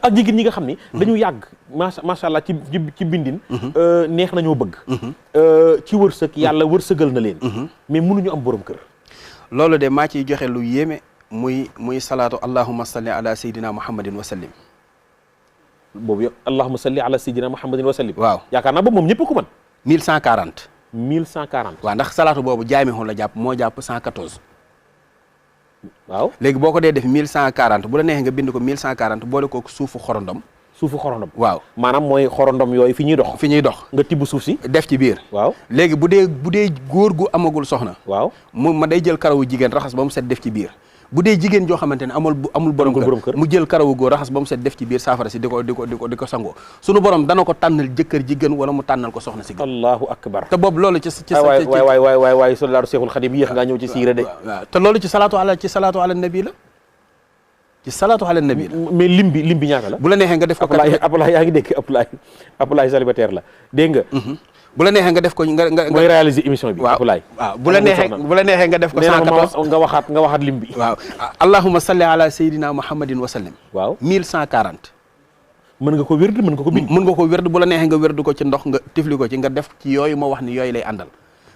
ak jigéen ñi nga xam ni dañu yàgg macha allah ci bindin neex nañoo bëgg ci wërsëg yàlla wërsëgal na leen mais mënuñu am borom kër. loolu de maa ciy joxe lu yéeme muy salaatu allahumma salli ala sayyidina muhammadin wa sallim. boobu yow allahumma salli ala sayyidina muhammadin wa sallim. waaw yaakaar naa boobu moom ñëpp ko mën. 1140. 1140. waaw ndax salaatu boobu jaamixu la jàpp moo jàpp 114. waaw léegi boo ko dee def 1140 bu la neexee nga bind ko 1140 boole ko suufu xorondom. suufu xorondom. waaw maanaam mooy xorondom yooyu fi ñuy dox. fi ñuy dox nga tibb suuf si. def ci biir. waaw léegi bu dee góor gu amagul soxna. waaw ma day jël karawu jigéen raxas ba mu set def ci biir. bu dee jigéen joo xamante ne amul borom kër mu jël karawu góor raxas ba mu set def ci biir saafara si di ko sangoo sunu borom dana ko tànnal jëkkër ji gën wala mu tànnal ko soxna si gën. allahu akbar. te boobu loolu ci waay soldaru Seexul Xadim yéex ngaa ñëw ci siira de. waaw te loolu ci salaatu ala nabi la. ci salaatu ala nabi la. mais lim bi ñaata la. bu la neexee nga def ko. Abdoulaye yaa ngi dégg Abdoulaye célibataire la dégg nga. bu la neexee nga def ko nga mooy réaliser émission bi. waaw Abdoulaye waaw bu la neexee nga def ko 114 nga waxaat lim bi. waaw allahumma salli ala sayyidina muhammadin wa sallim. waaw 1140. mën nga ko wérd mën nga ko bind. mën nga ko wérd bu la neexee nga wérd ko ci ndox nga tifli ko ci nga def ci yooyu ma wax ni yooyu lay àndal.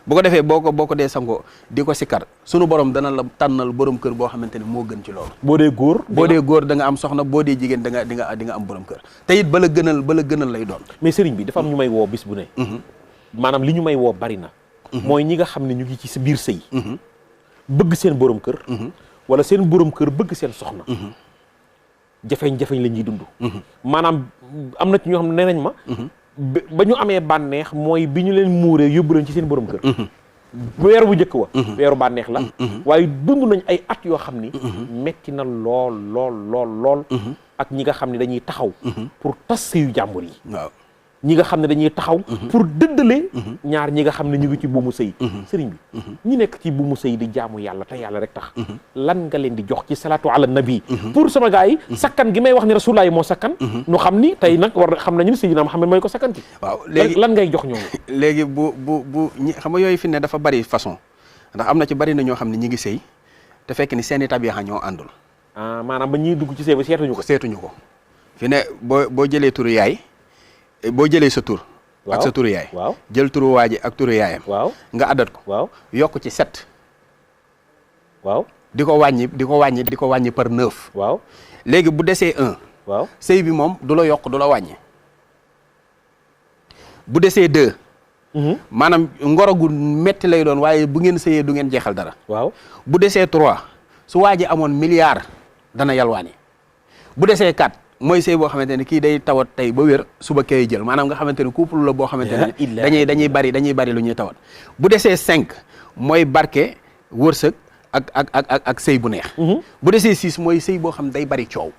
bu ko defee boo ko dee sangoo di ko sikkar sunu borom dana la tànnal borom kër boo xamante ne moo gën ci loolu. boo dee góor da nga am soxna boo dee jigéen da nga am borom kër te it bala gënal lay doon. mais sëriñ bi dafa am ñu may woo bis bu ne. maanaam li ñu may woo bari na. mooy ñi nga xam ne ñu ngi ci sa biir sëy. bëgg seen borom kër. wala seen borom kër bëgg seen soxna. jafeñ-jafeñ la ñuy dund. maanaam am na ci ñoo xam ne nee nañ ma. ba ñu amee bànneex mooy bi ñu leen muuree yóbbu leen ci seen borom kër. weeru bu njëkk wa. weeru bànneex la. waaye dund nañ ay at yoo xam ni. metti na lool. ak ñi nga xam ne dañuy taxaw. pour tas sëyu jàmbur yi. waaw ñi nga xam ne dañuy taxaw. pour dëddale. ñaar ñi nga xam ne ñu ngi ci buumu sëy. sëriñ bi ñi nekk ci buumu sëy di jaamu yàlla te yàlla rek tax. lan nga leen di jox ci salaatu ala nabi. pour sama gars yi. sakkan gi may wax ni rasulullah yi moo sakkan. nu xam ni tey nag war xam nañu ni sayyidina Muhammad mooy ko sakkan ki. waaw léegi lan ngay jox ñooñu. léegi bu ñi xam nga yooyu fi ne dafa bari façon ndax am na ci bari na ñoo xam ne ñi ngi sëy te fekk ni seeni tabixa ñoo àndul. maanaam ba ñuy dugg ci sëy ba seetuñu ko. fi ne boo jëlee turu yaay. boo jëlee sa tur. ak sa turu yaay. waaw jël turu waa ji ak turu yaayam. waaw nga addat ko. waaw yokk ci 7. waaw di ko wàññi par 9. waaw léegi bu desee 1. waaw sëy bi moom du la yokk du la wàññi. bu desee 2. maanaam ngoro gu metti lay doon waaye bu ngeen sëyee du ngeen jeexal dara. waaw bu desee 3 su waa ji amoon milliard dana yalwaani. bu desee 4. mooy sëy boo xamante ne kii day tawat tey ba wér suba kay jël maanaam nga xamante ne couple la boo xamante ne dañuy bari lu ñuy tawat bu desee 5 mooy barke wërsëg ak sëy bu neex. bu desee 6 mooy sëy boo xam day bari coow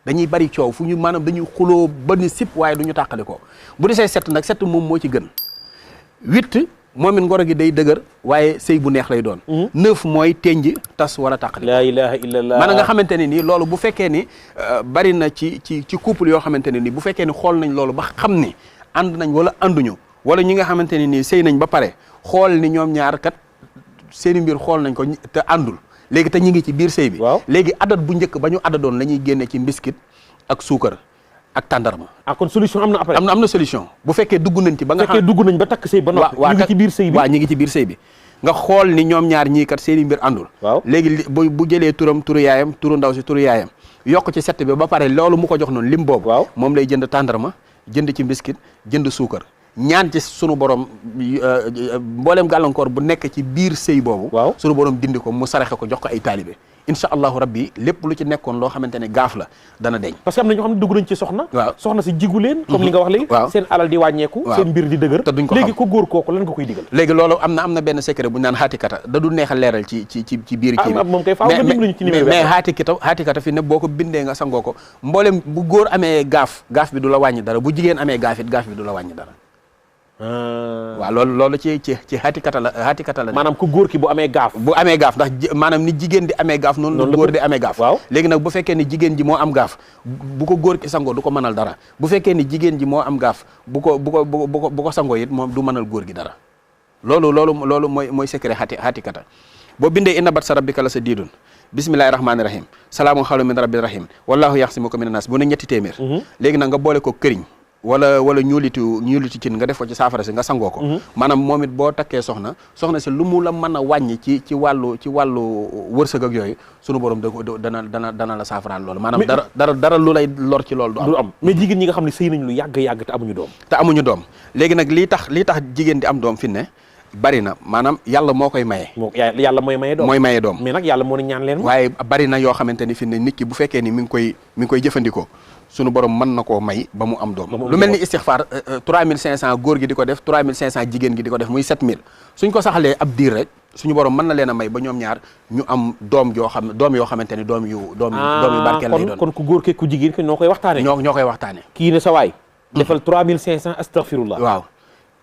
dañuy bari coow fu ñu maanaam dañuy xuloo ba ni sip waaye du ñu tàqali ko bu desee 7 nag 7 moom moo ci gën 8 moom it ngoro gi day dëgër waaye sëy bu neex lay doon. 9 mooy tenj tas wala tàqali. laa ilaha illallah. maanaam nga xamante ne nii loolu bu fekkee ni bari na ci couple yoo xamante ne nii bu fekkee ni xool nañ loolu ba xam ni ànd nañ wala ànduñu wala ñi nga xamante ne nii sëy nañ ba pare xool ni ñoom ñaar kat seeni mbir xool nañ ko te àndul léegi te ñi ngi ci biir sëy bi. waaw léegi adat bu njëkk ba ñu adadoon la ñuy génne ci mbiskit ak suukar. ak tàndarma. kon solution am na après. am na solution bu fekkee dugg nañ ci ba nga xam dugg nañ ba takk sëy ba noppi. ñu ngi ci biir sëy bi waaw ñu ngi ci biir sëy bi. nga xool ni ñoom ñaar ñii kat seeni mbir àndul. waaw léegi bu jëlee turu yaayam turu ndaw si turu yaayam yokk ci 7 bi ba pare loolu mu ko jox noonu lim boobu. waaw moom lay jënd tàndarma jënd ci mbiskit jënd suukar ñaan ci sunu borom mboolem gàllankoor bu nekk ci biir sëy boobu. waaw sunu borom dindi ko mu saraxe ko jox ko ay taalibe. incha allahu rabbi lépp lu ci nekkoon loo xamante ne gaaf la dana deñ parce que am na ñoo xam ne dugg nañ ci soxna. waaw soxna si jigu leen. comme li nga wax léegi. waaw seen alal di wàññeeku. waaw seen mbir di dëgër. te duñ ko xam léegi ko góor kooku lan nga koy digal. léegi loolu am na benn secret bu ñu naan xaatikata da du neex a leeral ci biir kii bi. moom kay faaw nga dimbali ñu ci numéro bi. mais xaatikata fi ne boo ko bindee nga sangoo ko mboolem bu góor amee gaaf bi du la wàññi dara bu jigéen amee gaaf bi du la wàññi dara. waaw loolu ci xaatikata la maanaam ku góor ki bu amee gaaf ndax maanaam ni jigéen di amee gaaf noonu la góor di amee gaaf. waaw léegi nag bu fekkee ni jigéen ji moo am gaaf bu ko góor ki sangoo du ko mënal dara bu fekkee ni jigéen ji moo am gaaf bu ko sangoo it moom du mënal góor gi dara loolu mooy secret xaatikata boo bindee inna bat sa rabbika la sa diidun bismillahi rahmaani rahim salaamun xawlan min rabbir rahim wallahu yaxsimuka minan nas bu ne ñetti téeméer léegi nag nga boole ko këriñ wala ñuulitu cin nga def ko ci saafara si nga sangoo ko maanaam moom it boo takkee soxna si lu mu la mën a wàññi ci wàllu wërsëg ak yooyu sunu borom dana la saafaraal loolu maanaam dara lu lay lor ci loolu du am mais jigéen ñi nga xam ne sëy nañ lu yàgg te amuñu doom léegi nag lii tax jigéen di am doom fi ne bari na maanaam yàlla moo koy maye. yàlla mooy maye doom mais nag yàlla moo ne ñaan leen waaye bari na yoo xamante ni fi ne nit ki bu fekkee ni mi ngi koy jëfandikoo sunu borom mën na koo may ba mu am doom lu mel ni istixfaar 3500 góor gi di ko def 3500 jigéen gi di ko def muy 7000 suñ ko saxalee ab diir rek suñu borom mën na leen a may ba ñoom ñaar ñu am doom yoo xamante ni doom yu barkeel lay doon kon ku góor ke ku jigéen ke ñoo koy waxtaane ñoo koy waxtaane kii ne sa waay defal 3500 astaghfirullah waaw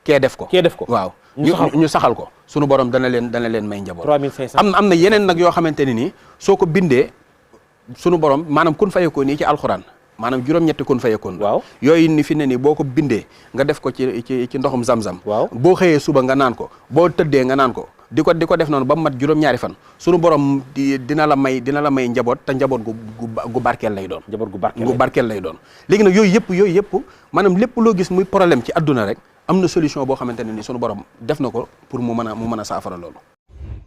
kee def ko waaw ñu saxal ko sunu borom dana leen may njaboot 3500 am na yeneen nag yoo xamante ni nii soo ko bindee sunu borom maanaam kun fayekoon nii ci alxuraan maanaam juróom-ñetti kun fayekoon waaw yooyu ni fi ne nii boo ko bindee nga def ko ci ndoxum zam-zam waaw boo xëyee suba nga naan ko boo tëddee nga naan ko di ko def noonu ba mu mat juróom-ñaari fan sunu borom dina la may njaboot te njaboot gu barkeel lay doon njaboot gu barkeel lay doon léegi nag yooyu yëpp maanaam lépp loo gis muy problème ci adduna rek am na solution boo xamante ne ni sunu borom def na ko pour mu mën a saafara loolu.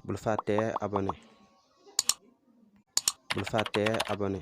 bul fàttee abonné bul fàttee abonné